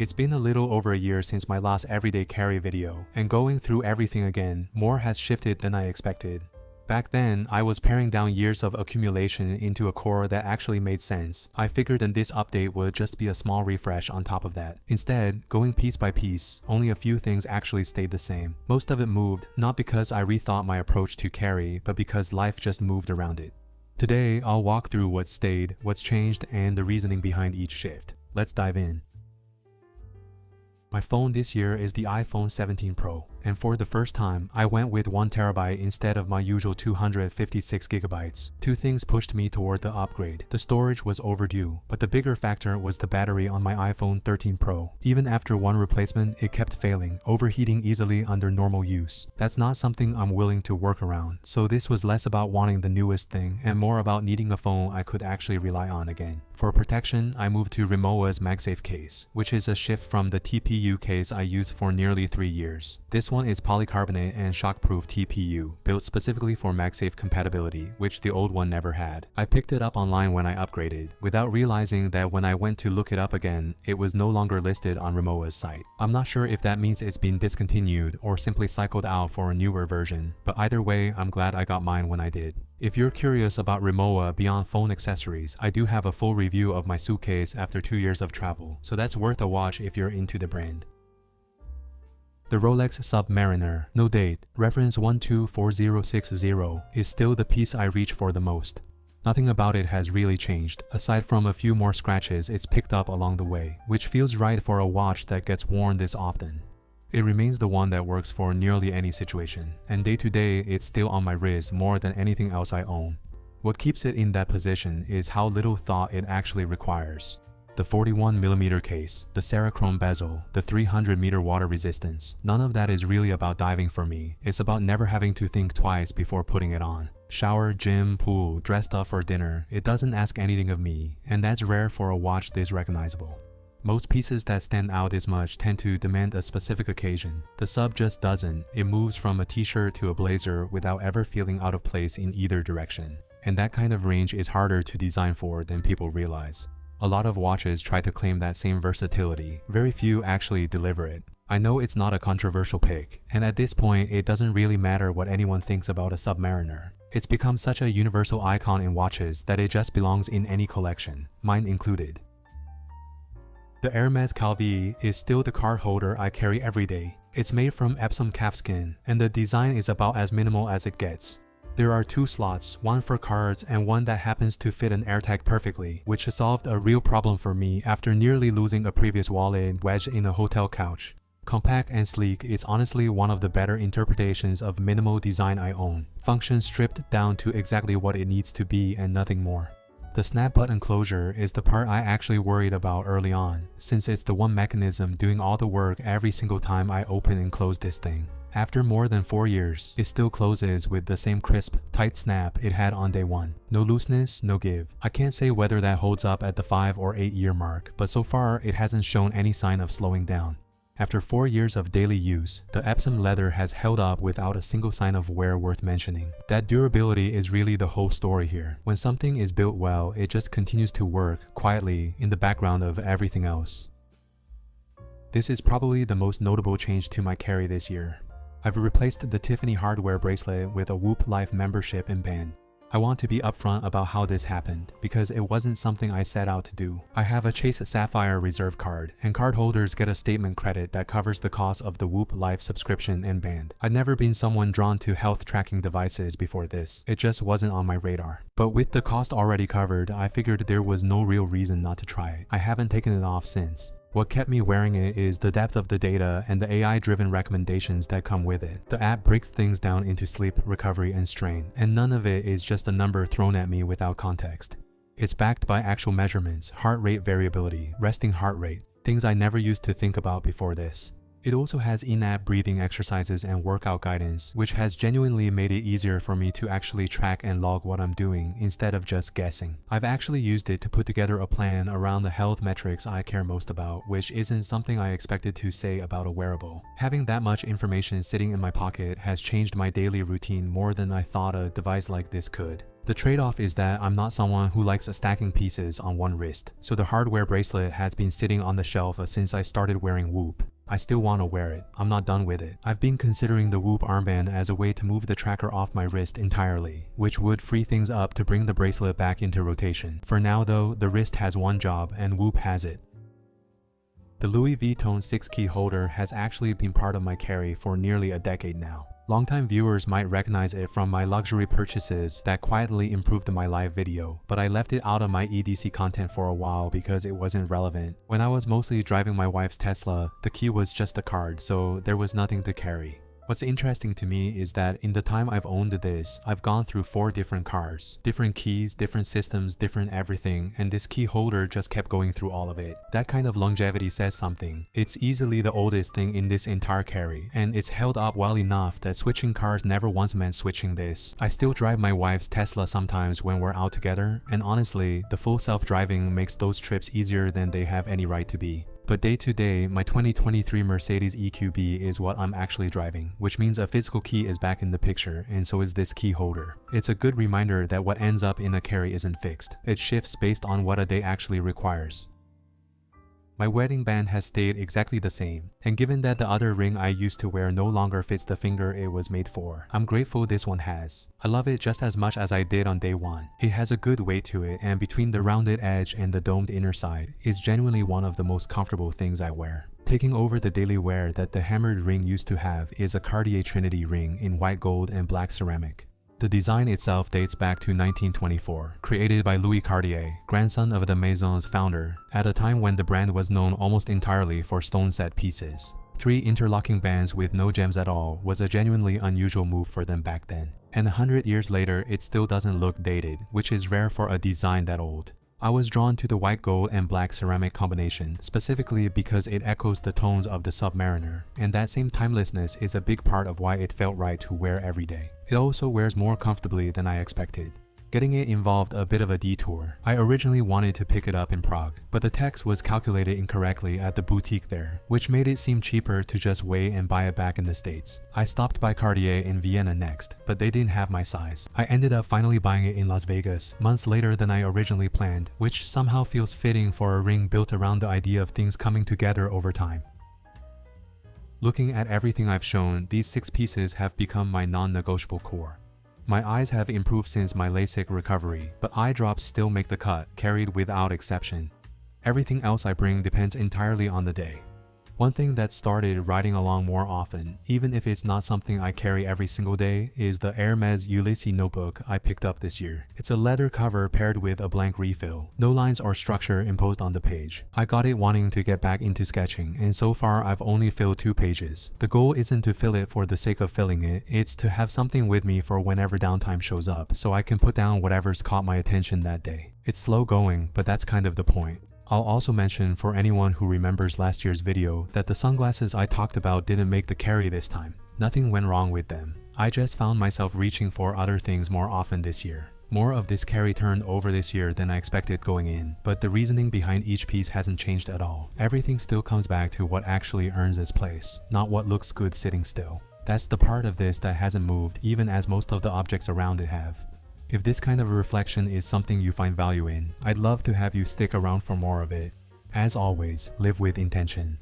It's been a little over a year since my last everyday carry video, and going through everything again, more has shifted than I expected. Back then, I was paring down years of accumulation into a core that actually made sense. I figured that this update would just be a small refresh on top of that. Instead, going piece by piece, only a few things actually stayed the same. Most of it moved, not because I rethought my approach to carry, but because life just moved around it. Today, I'll walk through what stayed, what's changed, and the reasoning behind each shift. Let's dive in. My phone this year is the iPhone 17 Pro, and for the first time, I went with 1TB instead of my usual 256GB. Two things pushed me toward the upgrade. The storage was overdue, but the bigger factor was the battery on my iPhone 13 Pro. Even after one replacement, it kept failing, overheating easily under normal use. That's not something I'm willing to work around, so this was less about wanting the newest thing and more about needing a phone I could actually rely on again. For protection, I moved to RIMOWA's MagSafe case, which is a shift from the TPU case I used for nearly 3 years. This one is polycarbonate and shockproof TPU, built specifically for MagSafe compatibility, which the old one never had. I picked it up online when I upgraded, without realizing that when I went to look it up again, it was no longer listed on RIMOWA's site. I'm not sure if that means it's been discontinued or simply cycled out for a newer version, but either way, I'm glad I got mine when I did. If you're curious about RIMOWA beyond phone accessories, I do have a full review of my suitcase after 2 years of travel, so that's worth a watch if you're into the brand. The Rolex Submariner No Date, reference 124060, is still the piece I reach for the most. Nothing about it has really changed, aside from a few more scratches it's picked up along the way, which feels right for a watch that gets worn this often. It remains the one that works for nearly any situation, and day to day it's still on my wrist more than anything else I own. What keeps it in that position is how little thought it actually requires. The 41mm case, the Cerachrome bezel, the 300-meter water resistance, none of that is really about diving for me. It's about never having to think twice before putting it on. Shower, gym, pool, dressed up for dinner, it doesn't ask anything of me, and that's rare for a watch this recognizable. Most pieces that stand out this much tend to demand a specific occasion. The Sub just doesn't. It moves from a t-shirt to a blazer without ever feeling out of place in either direction. And that kind of range is harder to design for than people realize. A lot of watches try to claim that same versatility. Very few actually deliver it. I know it's not a controversial pick, and at this point it doesn't really matter what anyone thinks about a Submariner. It's become such a universal icon in watches that it just belongs in any collection, mine included. The Hermès Calvi is still the card holder I carry every day. It's made from Epsom calfskin, and the design is about as minimal as it gets. There are 2 slots, one for cards and one that happens to fit an AirTag perfectly, which solved a real problem for me after nearly losing a previous wallet wedged in a hotel couch. Compact and sleek, it's honestly one of the better interpretations of minimal design I own. Function stripped down to exactly what it needs to be and nothing more. The snap button closure is the part I actually worried about early on, since it's the one mechanism doing all the work every single time I open and close this thing. After more than 4 years, it still closes with the same crisp, tight snap it had on day one. No looseness, no give. I can't say whether that holds up at the 5 or 8 year mark, but so far it hasn't shown any sign of slowing down. After 4 years of daily use, the Epsom leather has held up without a single sign of wear worth mentioning. That durability is really the whole story here. When something is built well, it just continues to work quietly in the background of everything else. This is probably the most notable change to my carry this year. I've replaced the Tiffany HardWear bracelet with a Whoop Life membership and band. I want to be upfront about how this happened, because it wasn't something I set out to do. I have a Chase Sapphire Reserve card, and card holders get a statement credit that covers the cost of the Whoop Life subscription and band. I'd never been someone drawn to health tracking devices before this. It just wasn't on my radar. But with the cost already covered, I figured there was no real reason not to try it. I haven't taken it off since. What kept me wearing it is the depth of the data and the AI-driven recommendations that come with it. The app breaks things down into sleep, recovery, and strain, and none of it is just a number thrown at me without context. It's backed by actual measurements, heart rate variability, resting heart rate, things I never used to think about before this. It also has in-app breathing exercises and workout guidance, which has genuinely made it easier for me to actually track and log what I'm doing instead of just guessing. I've actually used it to put together a plan around the health metrics I care most about, which isn't something I expected to say about a wearable. Having that much information sitting in my pocket has changed my daily routine more than I thought a device like this could. The trade-off is that I'm not someone who likes stacking pieces on one wrist, so the hardware bracelet has been sitting on the shelf since I started wearing Whoop. I still want to wear it. I'm not done with it. I've been considering the Whoop armband as a way to move the tracker off my wrist entirely, which would free things up to bring the bracelet back into rotation. For now though, the wrist has one job and Whoop has it. The Louis Vuitton 6-key holder has actually been part of my carry for nearly a decade now. Longtime viewers might recognize it from my luxury purchases that quietly improved my live video, but I left it out of my EDC content for a while because it wasn't relevant. When I was mostly driving my wife's Tesla, the key was just a card, so there was nothing to carry. What's interesting to me is that in the time I've owned this, I've gone through 4 different cars, different keys, different systems, different everything, and this key holder just kept going through all of it. That kind of longevity says something. It's easily the oldest thing in this entire carry, and it's held up well enough that switching cars never once meant switching this. I still drive my wife's Tesla sometimes when we're out together, and honestly, the full self-driving makes those trips easier than they have any right to be. But day to day, my 2023 Mercedes EQB is what I'm actually driving, which means a physical key is back in the picture, and so is this key holder. It's a good reminder that what ends up in a carry isn't fixed. It shifts based on what a day actually requires. My wedding band has stayed exactly the same, and given that the other ring I used to wear no longer fits the finger it was made for, I'm grateful this one has. I love it just as much as I did on day one. It has a good weight to it, and between the rounded edge and the domed inner side, it's genuinely one of the most comfortable things I wear. Taking over the daily wear that the hammered ring used to have is a Cartier Trinity ring in white gold and black ceramic. The design itself dates back to 1924, created by Louis Cartier, grandson of the Maison's founder, at a time when the brand was known almost entirely for stone-set pieces. 3 interlocking bands with no gems at all was a genuinely unusual move for them back then. And 100 years later, it still doesn't look dated, which is rare for a design that old. I was drawn to the white gold and black ceramic combination, specifically because it echoes the tones of the Submariner, and that same timelessness is a big part of why it felt right to wear every day. It also wears more comfortably than I expected. Getting it involved a bit of a detour. I originally wanted to pick it up in Prague, but the tax was calculated incorrectly at the boutique there, which made it seem cheaper to just wait and buy it back in the States. I stopped by Cartier in Vienna next, but they didn't have my size. I ended up finally buying it in Las Vegas, months later than I originally planned, which somehow feels fitting for a ring built around the idea of things coming together over time. Looking at everything I've shown, these 6 pieces have become my non-negotiable core. My eyes have improved since my LASIK recovery, but eye drops still make the cut, carried without exception. Everything else I bring depends entirely on the day. One thing that started riding along more often, even if it's not something I carry every single day, is the Hermès Ulysses notebook I picked up this year. It's a leather cover paired with a blank refill. No lines or structure imposed on the page. I got it wanting to get back into sketching, and so far I've only filled 2 pages. The goal isn't to fill it for the sake of filling it, it's to have something with me for whenever downtime shows up, so I can put down whatever's caught my attention that day. It's slow going, but that's kind of the point. I'll also mention for anyone who remembers last year's video that the sunglasses I talked about didn't make the carry this time. Nothing went wrong with them. I just found myself reaching for other things more often this year. More of this carry turned over this year than I expected going in, but the reasoning behind each piece hasn't changed at all. Everything still comes back to what actually earns its place, not what looks good sitting still. That's the part of this that hasn't moved even as most of the objects around it have. If this kind of a reflection is something you find value in, I'd love to have you stick around for more of it. As always, live with intention.